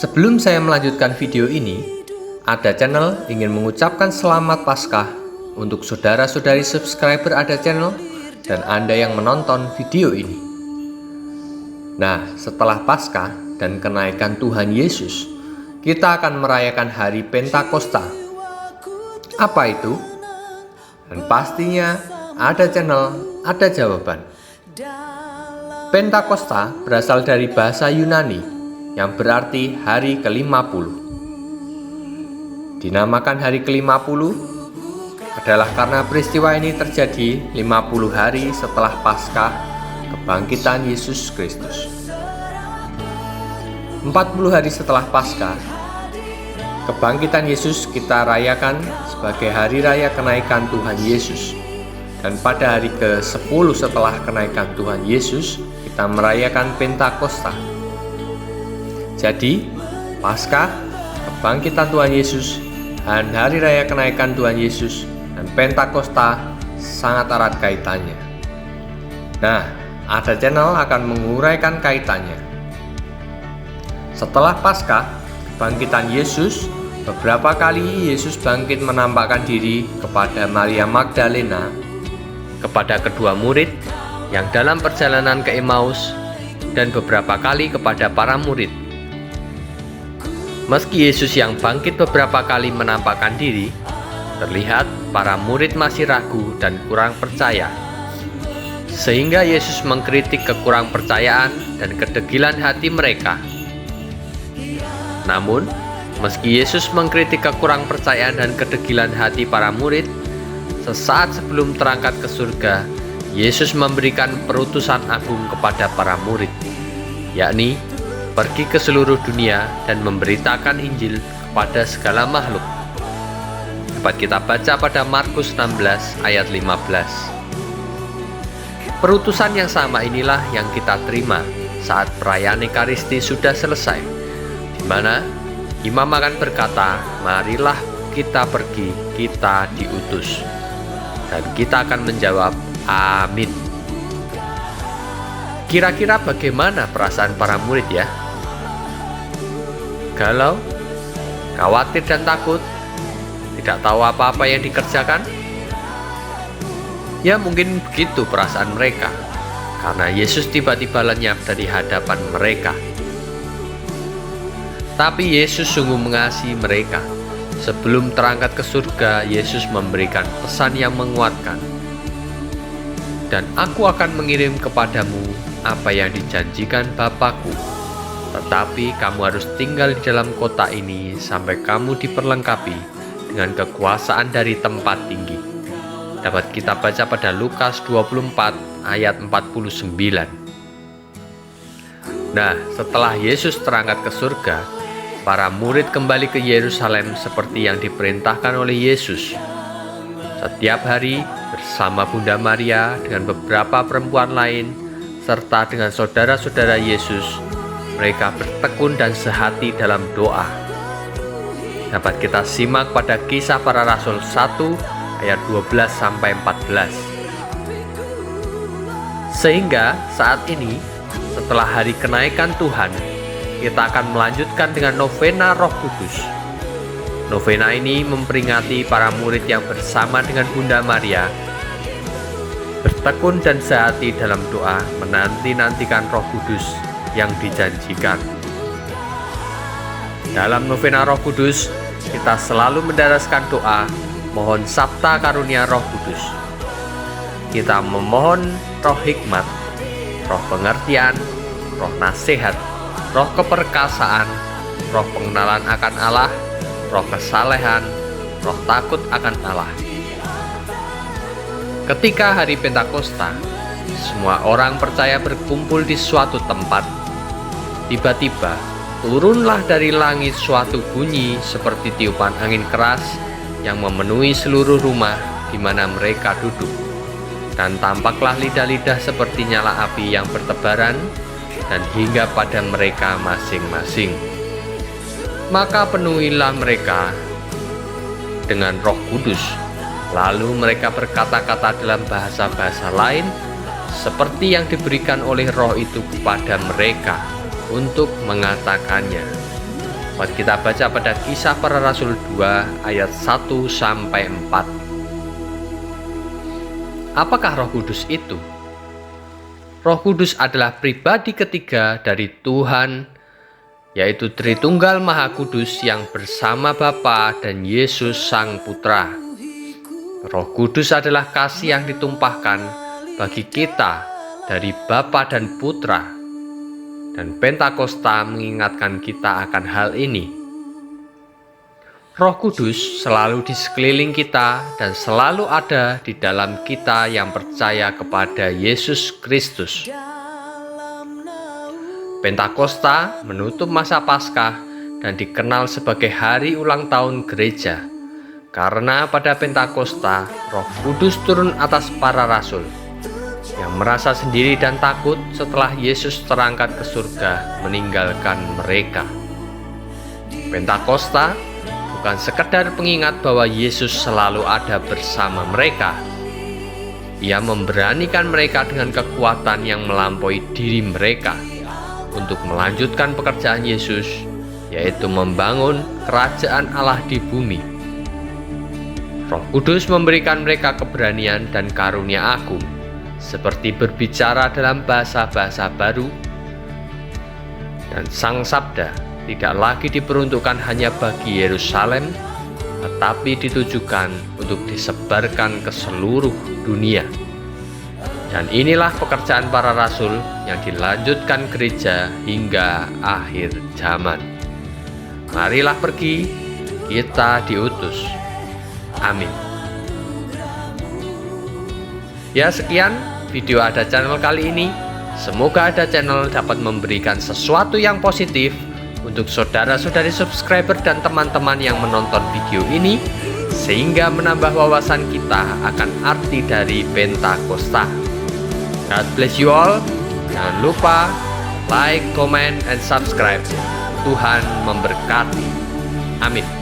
Sebelum saya melanjutkan video ini, Ada Channel ingin mengucapkan selamat Paskah untuk saudara-saudari subscriber Ada Channel dan Anda yang menonton video ini. Nah, setelah Paskah dan kenaikan Tuhan Yesus, kita akan merayakan hari Pentakosta. Apa itu? Dan pastinya Ada Channel ada jawaban. Pentakosta berasal dari bahasa Yunani yang berarti hari ke-50. Dinamakan hari ke-50 adalah karena peristiwa ini terjadi 50 hari setelah Paskah kebangkitan Yesus Kristus. 40 hari setelah Paskah kebangkitan Yesus kita rayakan sebagai hari raya kenaikan Tuhan Yesus. Dan pada hari ke-10 setelah kenaikan Tuhan Yesus, kita merayakan Pentakosta. Jadi, Paskah, kebangkitan Tuhan Yesus, dan hari raya kenaikan Tuhan Yesus dan Pentakosta sangat erat kaitannya. Nah, Ada Channel akan menguraikan kaitannya. Setelah Paskah, kebangkitan Yesus, beberapa kali Yesus bangkit menampakkan diri kepada Maria Magdalena, kepada kedua murid yang dalam perjalanan ke Emmaus, dan beberapa kali kepada para murid. Meski Yesus yang bangkit beberapa kali menampakkan diri, terlihat para murid masih ragu dan kurang percaya. Sehingga Yesus mengkritik kekurang percayaan dan kedegilan hati mereka. Namun, meski Yesus mengkritik kekurang percayaan dan kedegilan hati para murid, sesaat sebelum terangkat ke surga, Yesus memberikan perutusan agung kepada para murid, yakni pergi ke seluruh dunia dan memberitakan Injil kepada segala makhluk. Dapat kita baca pada Markus 16 ayat 15. Perutusan yang sama inilah yang kita terima saat perayaan Ekaristi sudah selesai, di mana imam akan berkata, "Marilah kita pergi, kita diutus." Dan kita akan menjawab, "Amin." Kira-kira bagaimana perasaan para murid ya? Galau, khawatir dan takut, tidak tahu apa-apa yang dikerjakan? Ya mungkin begitu perasaan mereka, karena Yesus tiba-tiba lenyap dari hadapan mereka. Tapi Yesus sungguh mengasihi mereka. Sebelum terangkat ke surga, Yesus memberikan pesan yang menguatkan. "Dan aku akan mengirim kepadamu apa yang dijanjikan Bapa-Ku. Tetapi kamu harus tinggal di dalam kota ini sampai kamu diperlengkapi dengan kekuasaan dari tempat tinggi." Dapat kita baca pada Lukas 24 ayat 49. Nah, setelah Yesus terangkat ke surga, para murid kembali ke Yerusalem seperti yang diperintahkan oleh Yesus. Setiap hari bersama Bunda Maria dengan beberapa perempuan lain serta dengan saudara-saudara Yesus, mereka bertekun dan sehati dalam doa. Dapat kita simak pada Kisah Para Rasul 1 ayat 12-14. Sehingga saat ini, setelah hari kenaikan Tuhan, kita akan melanjutkan dengan novena Roh Kudus. Novena ini memperingati para murid yang bersama dengan Bunda Maria bertekun dan sehati dalam doa menanti-nantikan Roh Kudus yang dijanjikan. Dalam novena Roh Kudus, kita selalu mendaraskan doa mohon sabta karunia Roh Kudus. Kita memohon roh hikmat, roh pengertian, roh nasihat, roh keperkasaan, roh pengenalan akan Allah, roh kesalehan, roh takut akan Allah. Ketika hari Pentakosta, semua orang percaya berkumpul di suatu tempat. Tiba-tiba, turunlah dari langit suatu bunyi seperti tiupan angin keras yang memenuhi seluruh rumah di mana mereka duduk. Dan tampaklah lidah-lidah seperti nyala api yang bertebaran dan hingga pada mereka masing-masing. Maka penuhilah mereka dengan Roh Kudus. Lalu mereka berkata-kata dalam bahasa-bahasa lain seperti yang diberikan oleh Roh itu kepada mereka untuk mengatakannya. Mari kita baca pada Kisah Para Rasul 2 ayat 1-4. Apakah Roh Kudus itu? Roh Kudus adalah pribadi ketiga dari Tuhan, yaitu Tritunggal Maha Kudus yang bersama Bapa dan Yesus Sang Putra. Roh Kudus adalah kasih yang ditumpahkan bagi kita dari Bapa dan Putra. Dan Pentakosta mengingatkan kita akan hal ini. Roh Kudus selalu di sekeliling kita dan selalu ada di dalam kita yang percaya kepada Yesus Kristus. Pentakosta menutup masa Paskah dan dikenal sebagai hari ulang tahun gereja, karena pada Pentakosta Roh Kudus turun atas para rasul yang merasa sendiri dan takut setelah Yesus terangkat ke surga meninggalkan mereka. Pentakosta bukan sekedar pengingat bahwa Yesus selalu ada bersama mereka. Ia memberanikan mereka dengan kekuatan yang melampaui diri mereka untuk melanjutkan pekerjaan Yesus, yaitu membangun kerajaan Allah di bumi. Roh Kudus memberikan mereka keberanian dan karunia agung, seperti berbicara dalam bahasa-bahasa baru, dan Sang Sabda tidak lagi diperuntukkan hanya bagi Yerusalem, tetapi ditujukan untuk disebarkan ke seluruh dunia. Dan inilah pekerjaan para rasul yang dilanjutkan gereja hingga akhir zaman. Marilah pergi, kita diutus. Amin. Ya, sekian video Ada Channel kali ini. Semoga Ada Channel dapat memberikan sesuatu yang positif untuk saudara-saudari subscriber dan teman-teman yang menonton video ini, sehingga menambah wawasan kita akan arti dari Pentakosta. God bless you all. Jangan lupa like, comment, and subscribe. Tuhan memberkati. Amin.